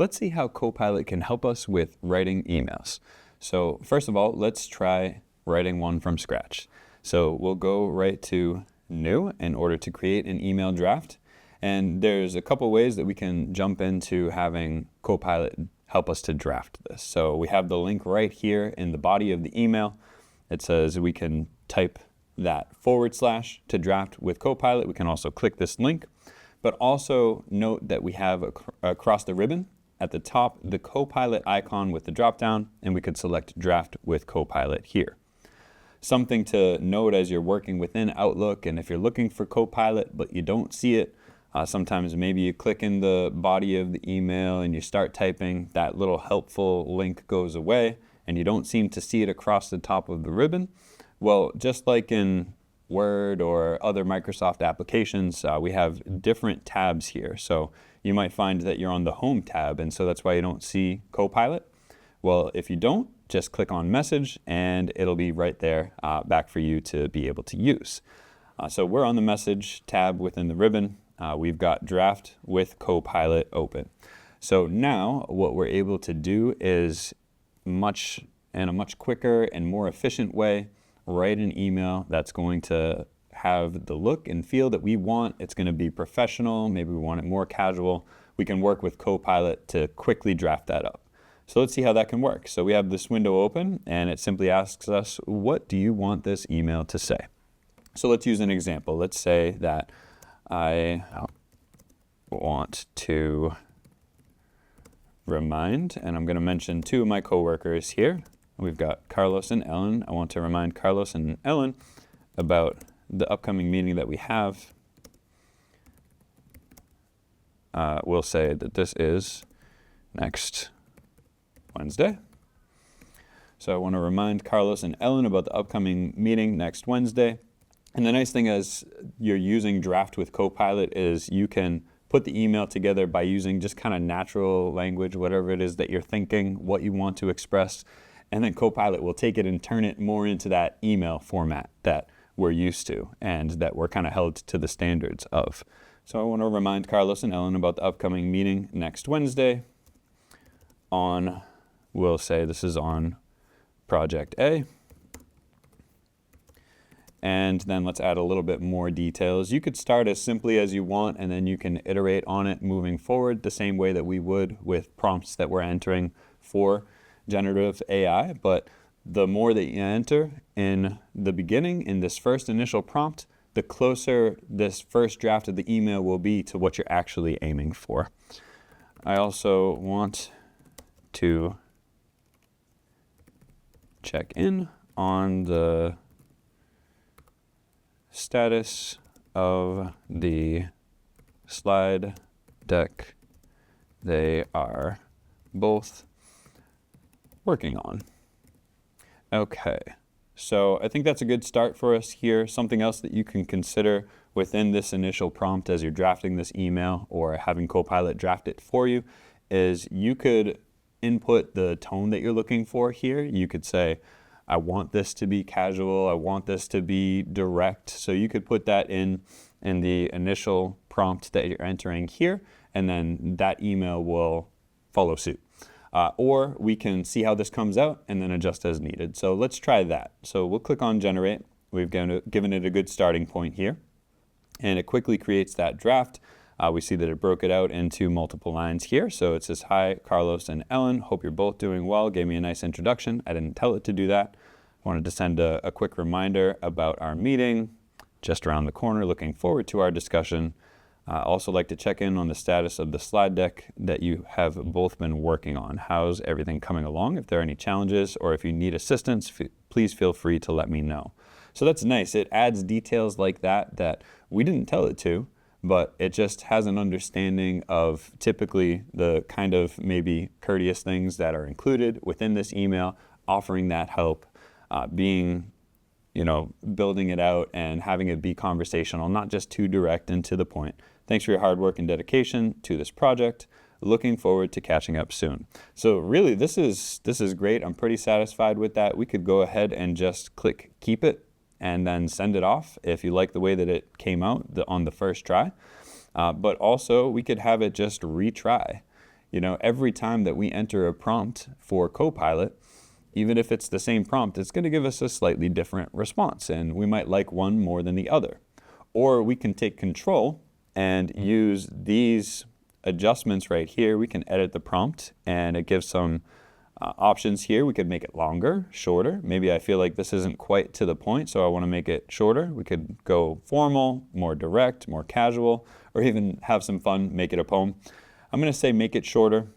let's see how Copilot can help us with writing emails. So first of all, let's try writing one from scratch. So we'll go right to New in order to create an email draft. And there's a couple ways that we can jump into having Copilot help us to draft this. So we have the link right here in the body of the email. It says we can type that / to draft with Copilot. We can also click this link, but also note that we have across the ribbon at the top the Copilot icon with the drop down, and we could select draft with Copilot here. Something to note as you're working within Outlook, and if you're looking for Copilot but you don't see it, sometimes maybe you click in the body of the email and you start typing, that little helpful link goes away and you don't seem to see it across the top of the ribbon. Well, just like in Word or other Microsoft applications, we have different tabs here. So you might find that you're on the Home tab, and so that's why you don't see Copilot. Well, if you don't, just click on Message and it'll be right there back for you to be able to use. So we're on the Message tab within the ribbon. We've got Draft with Copilot open. So now what we're able to do is in a much quicker and more efficient way, write an email that's going to have the look and feel that we want. It's going to be professional. Maybe we want it more casual. We can work with Copilot to quickly draft that up. So let's see how that can work. So we have this window open and it simply asks us, what do you want this email to say? So let's use an example. Let's say that I want to remind, and I'm going to mention two of my coworkers here. We've got Carlos and Ellen. I want to remind Carlos and Ellen about the upcoming meeting that we have. We'll say that this is next Wednesday. So I want to remind Carlos and Ellen about the upcoming meeting next Wednesday. And the nice thing as you're using Draft with Copilot is you can put the email together by using just kind of natural language, whatever it is that you're thinking, what you want to express. And then Copilot will take it and turn it more into that email format that we're used to and that we're kind of held to the standards of. So I want to remind Carlos and Ellen about the upcoming meeting next Wednesday we'll say this is on Project A. And then let's add a little bit more details. You could start as simply as you want, and then you can iterate on it moving forward the same way that we would with prompts that we're entering for generative AI. But the more that you enter in the beginning, in this first initial prompt, the closer this first draft of the email will be to what you're actually aiming for. I also want to check in on the status of the slide deck they are both working on. Okay, so I think that's a good start for us here. Something else that you can consider within this initial prompt as you're drafting this email or having Copilot draft it for you is you could input the tone that you're looking for here. You could say, I want this to be casual, I want this to be direct. So you could put that in the initial prompt that you're entering here, and then that email will follow suit. Or we can see how this comes out and then adjust as needed. So let's try that. So we'll click on Generate. We've given it a good starting point here, and it quickly creates that draft. We see that it broke it out into multiple lines here. So it says, hi, Carlos and Ellen. Hope you're both doing well. Gave me a nice introduction. I didn't tell it to do that. Wanted to send a quick reminder about our meeting just around the corner. Looking forward to our discussion. Also like to check in on the status of the slide deck that you have both been working on. How's everything coming along? If there are any challenges or if you need assistance, please feel free to let me know. So that's nice. It adds details like that we didn't tell it to, but it just has an understanding of typically the kind of maybe courteous things that are included within this email, offering that help, building it out and having it be conversational, not just too direct and to the point. Thanks for your hard work and dedication to this project. Looking forward to catching up soon. So really, this is great. I'm pretty satisfied with that. We could go ahead and just click keep it and then send it off if you like the way that it came out on the first try. But also, we could have it just retry. Every time that we enter a prompt for Copilot, even if it's the same prompt, it's going to give us a slightly different response, and we might like one more than the other. Or we can take control and use these adjustments right here. We can edit the prompt, and it gives some options here. We could make it longer, shorter. Maybe I feel like this isn't quite to the point, so I want to make it shorter. We could go formal, more direct, more casual, or even have some fun, make it a poem. I'm going to say make it shorter,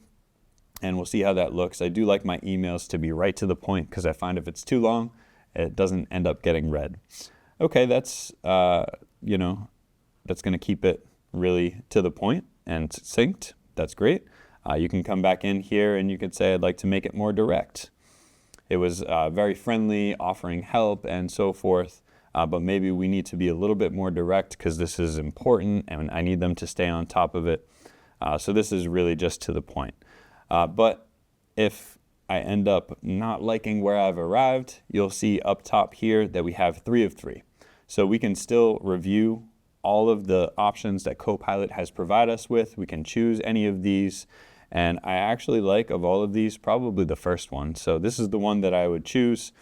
and we'll see how that looks. I do like my emails to be right to the point because I find if it's too long, it doesn't end up getting read. Okay, that's, that's going to keep it really to the point and succinct. That's great. You can come back in here and you could say, I'd like to make it more direct. It was very friendly, offering help and so forth, but maybe we need to be a little bit more direct because this is important and I need them to stay on top of it. So this is really just to the point. But if I end up not liking where I've arrived, you'll see up top here that we have 3 of 3. So we can still review all of the options that Copilot has provided us with. We can choose any of these. And I actually like, of all of these, probably the first one. So this is the one that I would choose.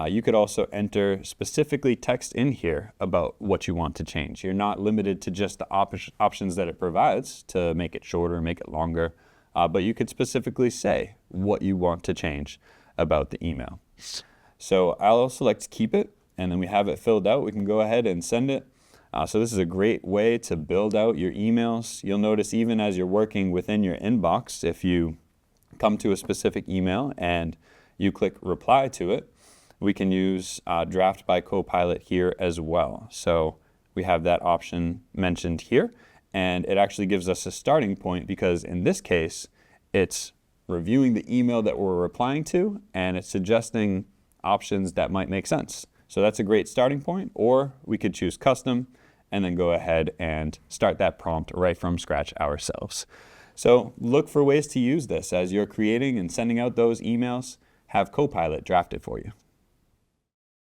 You could also enter specifically text in here about what you want to change. You're not limited to just the options that it provides to make it shorter, make it longer, but you could specifically say what you want to change about the email. So I'll select keep it, and then we have it filled out. We can go ahead and send it. So this is a great way to build out your emails. You'll notice even as you're working within your inbox, if you come to a specific email and you click reply to it, we can use draft by Copilot here as well. So we have that option mentioned here, and it actually gives us a starting point because in this case, it's reviewing the email that we're replying to, and it's suggesting options that might make sense. So that's a great starting point, or we could choose custom and then go ahead and start that prompt right from scratch ourselves. So look for ways to use this as you're creating and sending out those emails. Have Copilot draft it for you.